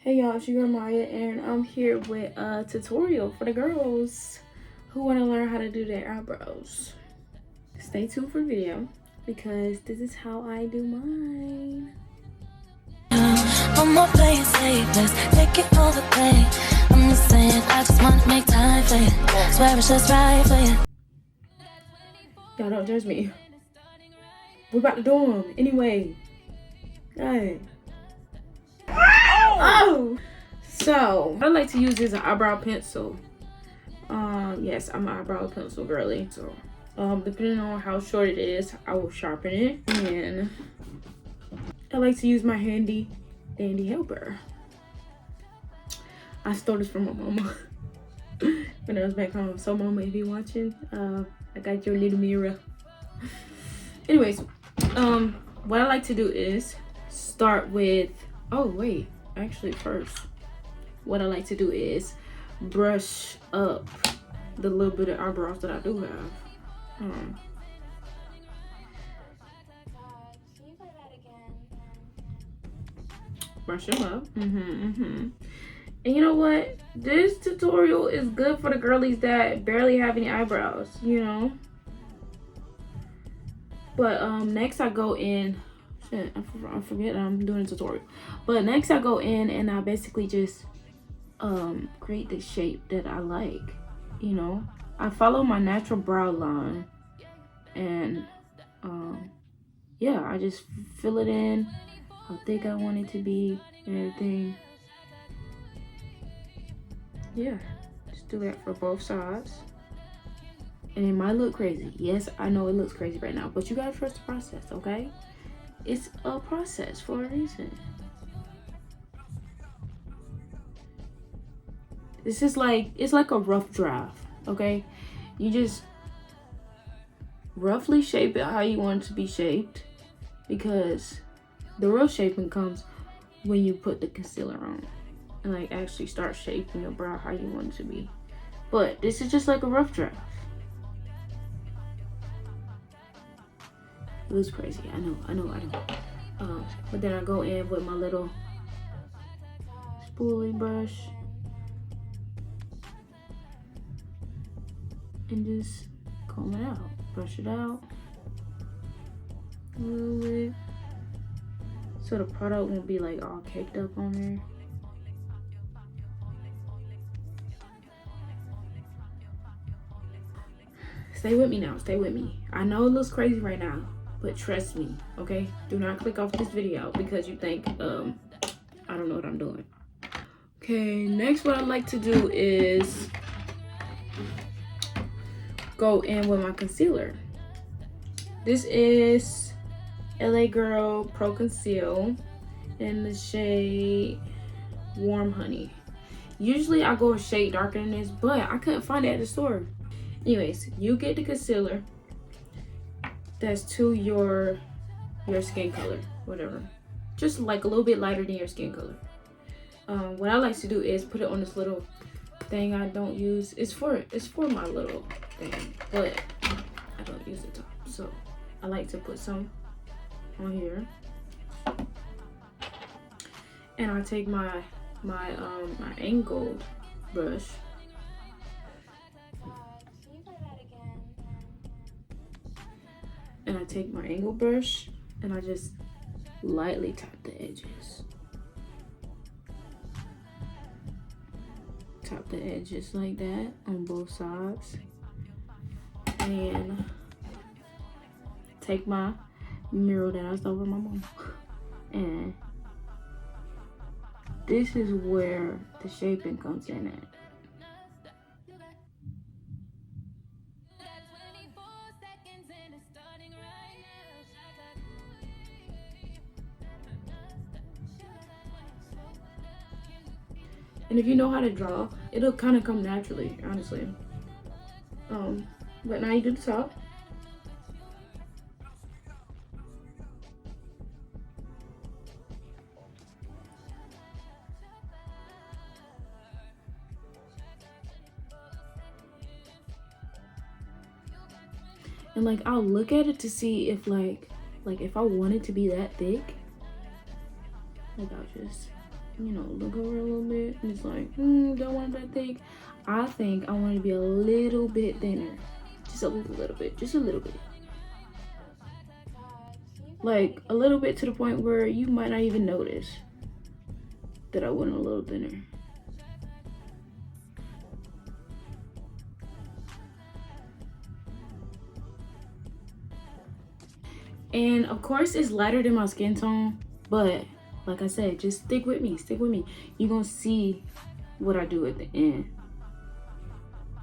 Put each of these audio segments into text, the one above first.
Hey y'all, it's your girl Maya, and I'm here with a tutorial for the girls who want to learn how to do their eyebrows. Stay tuned for the video because this is how I do mine. One more place, say let's take it all the way. I'm just saying, I just want to make time for you. Swear it's just right for you. Y'all don't judge me. We're about to do them anyway. Hey. Oh! So, what I like to use is an eyebrow pencil. Yes, I'm an eyebrow pencil girly. So, depending on how short it is, I will sharpen it. And I like to use my handy dandy helper. I stole this from my mama when I was back home. So, mama, if you're watching, I got your little mirror. Anyways, what I like to do is start with, actually first, what I like to do is brush up the little bit of eyebrows that I do have. Brush them up. And you know what? This tutorial is good for the girlies that barely have any eyebrows, you know? But next I go in, I forget I'm doing a tutorial. But next I go in and I basically just create the shape that I like, you know? I follow my natural brow line and yeah, I just fill it in how thick I want it to be and everything. Yeah, just do that for both sides. And it might look crazy. Yes, I know it looks crazy right now, but you gotta trust the process, okay? It's a process for a reason. This is like, it's like a rough draft, okay? You just roughly shape it how you want it to be shaped, because the real shaping comes when you put the concealer on and like actually start shaping your brow how you want it to be. But this is just like a rough draft. It looks crazy, I know. But then I go in with my little spoolie brush and just comb it out, brush it out a little bit, so the product won't be like all caked up on there. Stay with me now, stay with me. I know it looks crazy right now, but trust me, okay? Do not click off this video because you think I don't know what I'm doing. Okay, next what I like to do is go in with my concealer. This is LA Girl Pro Conceal in the shade Warm Honey. Usually I go a shade darker than this, but I couldn't find it at the store. Anyways, you get the concealer that's to your skin color, whatever, just like a little bit lighter than your skin color. What I like to do is put it on this little thing I don't use. It's for my little thing, but I don't use the top, so I like to put some on here. And I take my angled brush and I take my angle brush and I just lightly tap the edges. Tap the edges like that on both sides. And take my mirror that I stole from my mom. And this is where the shaping comes in at. And if you know how to draw, it'll kind of come naturally, honestly. But now you do the top. And like, I'll look at it to see if like if I want it to be that thick, like I'll just you know, look over a little bit and it's like, don't want that thick. I think I want it to be a little bit thinner. Just a little bit, just a little bit. Like a little bit to the point where you might not even notice that I went a little thinner. And of course it's lighter than my skin tone, but like I said, just stick with me, You're gonna see what I do at the end.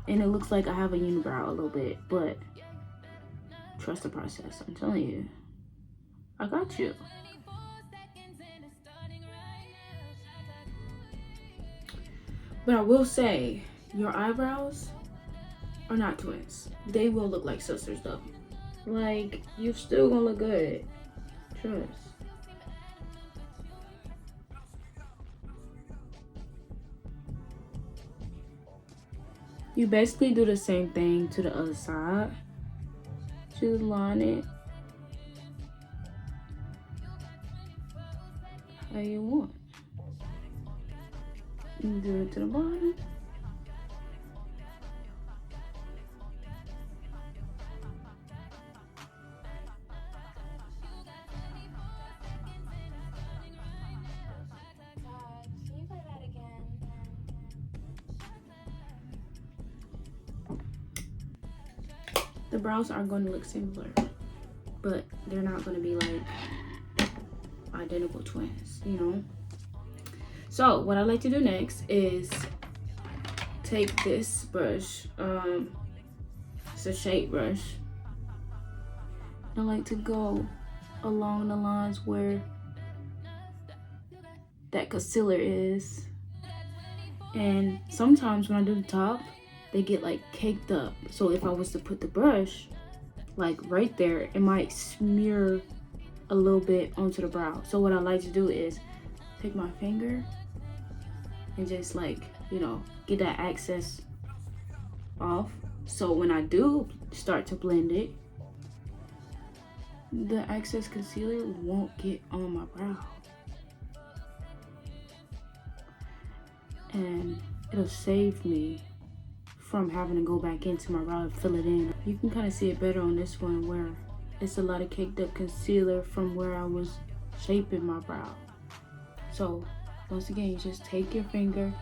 And it looks like I have a unibrow a little bit, but trust the process. I'm telling you, I got you. But I will say, your eyebrows are not twins. They will look like sisters though. Like, you're still gonna look good. Trust. You basically do the same thing to the other side. Just line it how you want. You do it to the bottom. The brows are going to look similar, but they're not going to be like identical twins, you know? So what I like to do next is take this brush, it's a shape brush. I like to go along the lines where that concealer is. And sometimes when I do the top, they get like caked up. So if I was to put the brush like right there, it might smear a little bit onto the brow. So what I like to do is take my finger and just like, you know, get that excess off. So when I do start to blend it, the excess concealer won't get on my brow. And it'll save me from having to go back into my brow and fill it in. You can kind of see it better on this one where it's a lot of caked up concealer from where I was shaping my brow. So once again, you just take your finger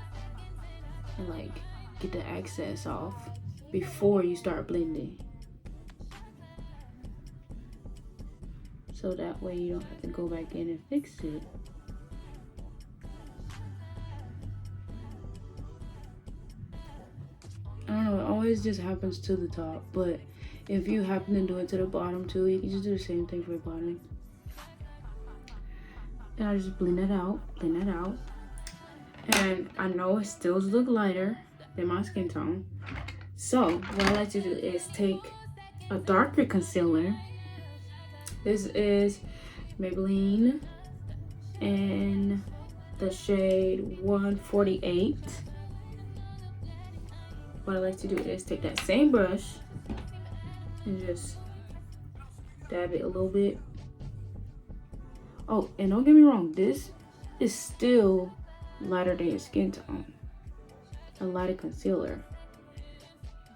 and like get the excess off before you start blending. So that way you don't have to go back in and fix it. I don't know, it always just happens to the top, but if you happen to do it to the bottom too, you can just do the same thing for the bottom. And I just blend that out. And I know it still looks lighter than my skin tone. So what I like to do is take a darker concealer. This is Maybelline in the shade 148. What I like to do is take that same brush and just dab it a little bit. Oh, and don't get me wrong, this is still lighter than your skin tone. A lighter concealer,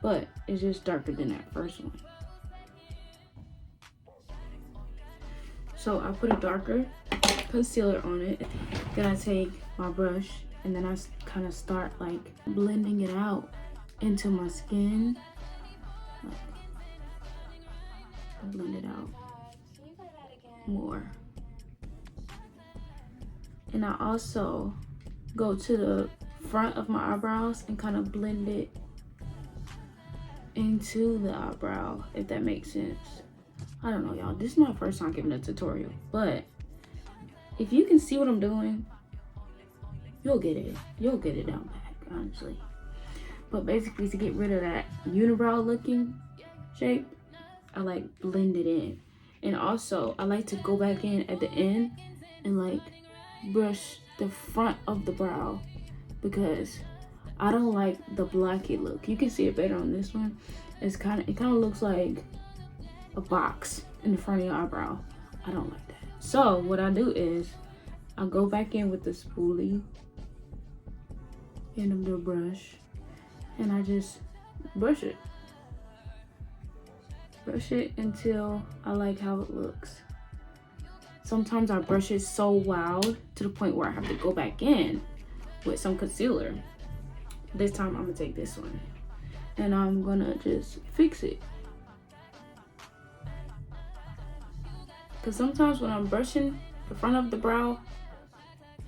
but it's just darker than that first one. So I put a darker concealer on it. Then I take my brush and then I kind of start like blending it out into my skin. I blend it out more. And I also go to the front of my eyebrows and kind of blend it into the eyebrow, if that makes sense. I don't know, y'all. This is my first time giving a tutorial, but if you can see what I'm doing, you'll get it. You'll get it down pat, honestly. But basically, to get rid of that unibrow looking shape, I like blend it in. And also, I like to go back in at the end and like brush the front of the brow because I don't like the blocky look. You can see it better on this one. It kind of looks like a box in the front of your eyebrow. I don't like that. So what I do is I'll go back in with the spoolie and the brush, and I just brush it. Brush it until I like how it looks. Sometimes I brush it so wild to the point where I have to go back in with some concealer. This time I'm gonna take this one and I'm gonna just fix it. Cause sometimes when I'm brushing the front of the brow,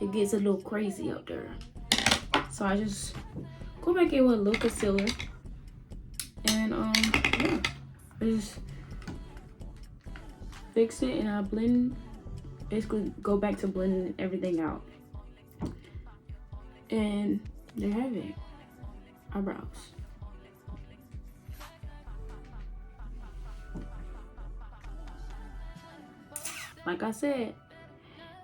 it gets a little crazy up there. So I just go back in with a little concealer and yeah, I just fix it and I blend, basically go back to blending everything out. And there you have it, eyebrows. Like I said,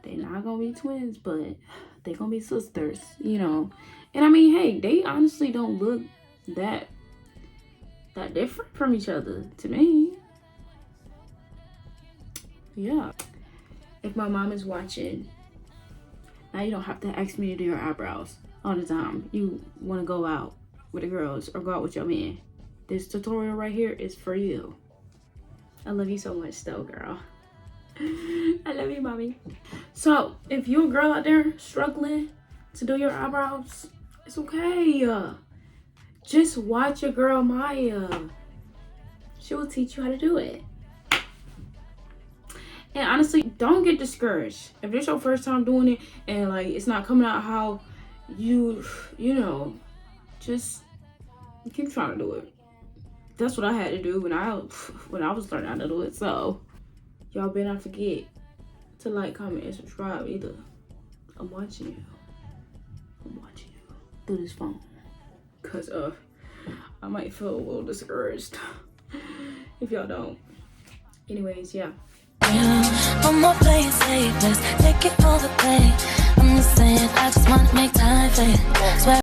they're not gonna be twins, but they're gonna be sisters, you know. And I mean, hey, they honestly don't look that different from each other to me. Yeah. If my mom is watching, now you don't have to ask me to do your eyebrows all the time. You want to go out with the girls or go out with your man, this tutorial right here is for you. I love you so much though, girl. I love you, mommy. So if you're a girl out there struggling to do your eyebrows, it's okay. Just watch your girl Maya. She will teach you how to do it. And honestly, don't get discouraged. If this your first time doing it and like it's not coming out how you know, just keep trying to do it. That's what I had to do when I was learning how to do it. So y'all better not forget to like, comment, and subscribe either. I'm watching you. I'm watching you through this phone. Cause I might feel a little discouraged if y'all don't. Anyways, yeah. One more place, say let's take it all the way. I'm just saying, I just wanna make time for you. Swear